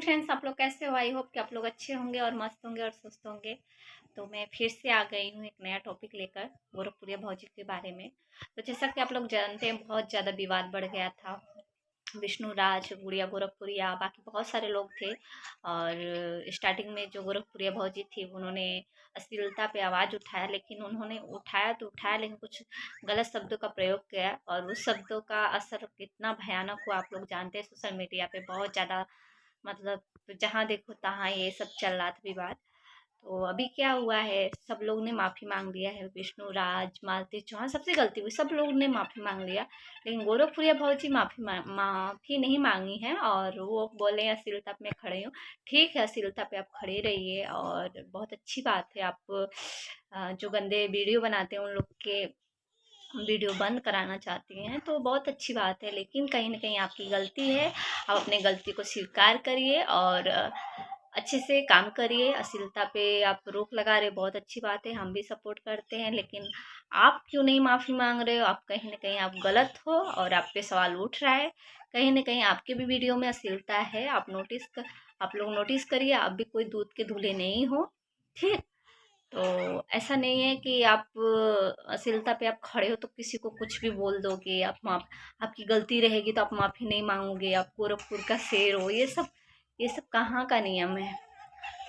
Friends, आप लोग कैसे हो? आई होप कि आप लोग अच्छे होंगे और मस्त होंगे और स्वस्थ होंगे। तो मैं फिर से आ गई हूँ एक नया टॉपिक लेकर, गोरखपुरिया भौजी के बारे में। तो जैसा कि आप लोग जानते हैं, बहुत ज़्यादा विवाद बढ़ गया था। विष्णु राज, गुड़िया गोरखपुरिया, बाकी बहुत सारे लोग थे। और स्टार्टिंग में जो गोरखपुरिया भौजी थी, उन्होंने अश्लीलता पे आवाज़ उठाया, लेकिन उन्होंने उठाया तो उठाया, लेकिन कुछ गलत शब्दों का प्रयोग किया और उस शब्दों का असर कितना भयानक हुआ आप लोग जानते हैं। सोशल मीडिया पे बहुत ज़्यादा, मतलब जहाँ देखो तहाँ ये सब चल रहा था विवाद। तो अभी क्या हुआ है, सब लोग ने माफ़ी मांग लिया है। विष्णु राज, मालती चौहान, सबसे गलती हुई, सब लोग ने माफ़ी मांग लिया। लेकिन गोरखपुरिया भौजी माफ़ी नहीं मांगी है और वो बोले अश्लीलता पे मैं खड़े हूँ। ठीक है, अश्लीलता पे आप खड़े रहिए और बहुत अच्छी बात है। आप जो गंदे वीडियो बनाते हैं उन लोग के वीडियो बंद कराना चाहती हैं तो बहुत अच्छी बात है, लेकिन कहीं ना कहीं आपकी गलती है। आप अपने गलती को स्वीकार करिए और अच्छे से काम करिए। अश्लीलता पे आप रोक लगा रहे हो, बहुत अच्छी बात है, हम भी सपोर्ट करते हैं। लेकिन आप क्यों नहीं माफ़ी मांग रहे हो? आप कहीं ना कहीं आप गलत हो और आप पे सवाल उठ रहा है। कहीं ना कहीं आपके भी वीडियो में अश्लीलता है, आप लोग नोटिस करिए। आप भी कोई दूध के धुले नहीं हो, ठीक? तो ऐसा नहीं है कि आप अश्लीलता पे आप खड़े हो तो किसी को कुछ भी बोल दोगे। आपकी गलती रहेगी तो आप माफ़ी नहीं मांगोगे, आप गोरखपुर का शेर हो। ये सब कहाँ का नियम है?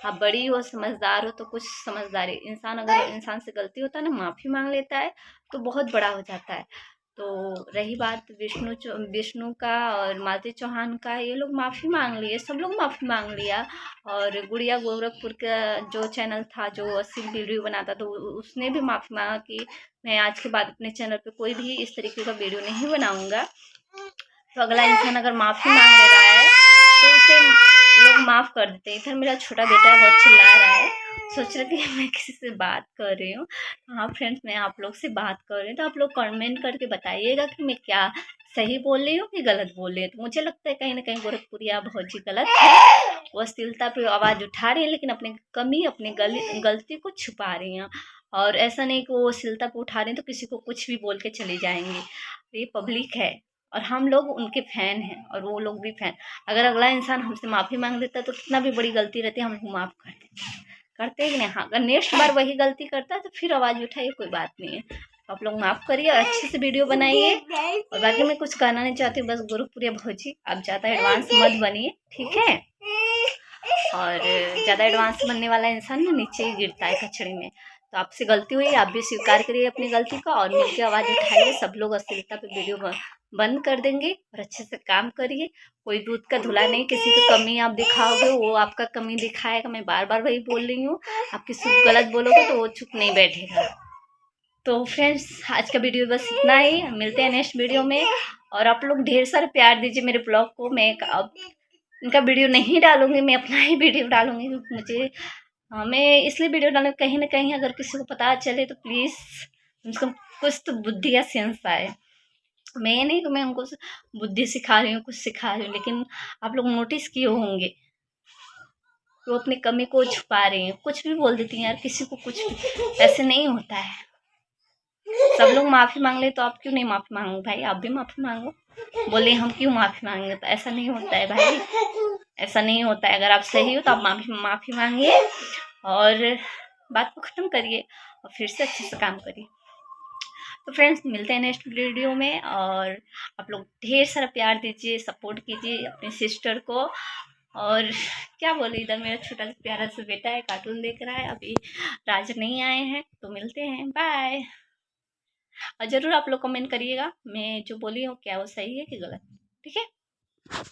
आप बड़ी हो, समझदार हो, तो कुछ समझदारी, इंसान अगर इंसान से गलती होता है ना, माफ़ी मांग लेता है तो बहुत बड़ा हो जाता है। तो रही बात विष्णु का और मालती चौहान का, ये लोग माफ़ी मांग लिए, सब लोग माफ़ी मांग लिया। और गुड़िया गोरखपुर का जो चैनल था, जो अश्लील वीडियो बनाता, तो उसने भी माफ़ी मांगा कि मैं आज के बाद अपने चैनल पे कोई भी इस तरीके का वीडियो नहीं बनाऊंगा। तो अगला इंसान अगर माफ़ी मांग ले रहा है तो उसे लोग माफ़ कर देते हैं। इधर मेरा छोटा बेटा है, बहुत चिल्ला रहा है, सोच रहा कि मैं किसी से बात कर रही हूँ। हाँ फ्रेंड्स, मैं आप लोग से बात कर रही हूँ, तो आप लोग कमेंट करके बताइएगा कि मैं क्या सही बोल रही हूँ कि गलत बोल रही हूँ। तो मुझे लगता है कहीं ना कहीं गोरखपुरिया भौजी गलत है। वो अश्लीलता पे आवाज़ उठा रही है, लेकिन अपनी कमी, अपनी गलती को छुपा रही हैं। और ऐसा नहीं कि वो अश्लीलता पे उठा रही हैं तो किसी को कुछ भी बोल के चली जाएंगी। ये पब्लिक है और हम लोग उनके फैन हैं और वो लोग भी फैन। अगर अगला इंसान हमसे माफ़ी मांग लेता है तो कितना भी बड़ी गलती रहती है, हम लोग माफ़ कर देते हैं, करते हैं कि नहीं? हाँ, अगर नेक्स्ट बार वही गलती करता है तो फिर आवाज़ उठाइए, कोई बात नहीं है। तो आप लोग माफ़ करिए और अच्छे से वीडियो बनाइए। और बाकी मैं कुछ कहना नहीं चाहती, बस गोरखपुरिया भौजी आप ज़्यादा एडवांस मत बनिए, ठीक है? और ज़्यादा एडवांस बनने वाला इंसान ना नीचे ही गिरता है कचड़े में। तो आपसे गलती हुई, आप भी स्वीकार करिए अपनी गलती का और मिलकर आवाज़ उठाइए। सब लोग अश्लीलता पे वीडियो बंद कर देंगे और अच्छे से काम करिए। कोई दूध का धुला नहीं, किसी की कमी आप दिखाओगे वो आपका कमी दिखाएगा। मैं बार बार वही बोल रही हूँ, आप किसी को गलत बोलोगे तो वो चुप नहीं बैठेगा। तो फ्रेंड्स, आज का वीडियो बस इतना ही, मिलते हैं नेक्स्ट वीडियो में। और आप लोग ढेर सारा प्यार दीजिए मेरे ब्लॉग को। मैं अब इनका वीडियो नहीं डालूंगी, मैं अपना ही वीडियो डालूंगी। मुझे मैं इसलिए वीडियो डालूंगी, कहीं ना कहीं अगर किसी को पता चले तो प्लीज़ उनको कुछ तो बुद्धि या सेंस आए। मैं नहीं कि मैं उनको बुद्धि सिखा रही हूँ, कुछ सिखा रही हूँ, लेकिन आप लोग नोटिस किए होंगे कि वो अपनी कमी को छुपा रही हैं, कुछ भी बोल देती हैं यार किसी को, कुछ भी। ऐसे नहीं होता है। सब लोग माफ़ी मांग ले तो आप क्यों नहीं माफ़ी मांगो भाई? आप भी माफ़ी मांगो। बोले हम क्यों माफ़ी मांगेंगे? तो ऐसा नहीं होता है भाई, ऐसा नहीं होता है। अगर आप सही हो तो आप माफ़ी मांगिए और बात को ख़त्म करिए और फिर से अच्छे से काम करिए। तो फ्रेंड्स, मिलते हैं नेक्स्ट वीडियो में। और आप लोग ढेर सारा प्यार दीजिए, सपोर्ट कीजिए अपनी सिस्टर को। और क्या बोले, इधर मेरा छोटा सा प्यारा सा बेटा है, कार्टून देख रहा है। अभी राज नहीं आए हैं, तो मिलते हैं, बाय। और ज़रूर आप लोग कमेंट करिएगा मैं जो बोली हूँ क्या वो सही है कि गलत, ठीक है?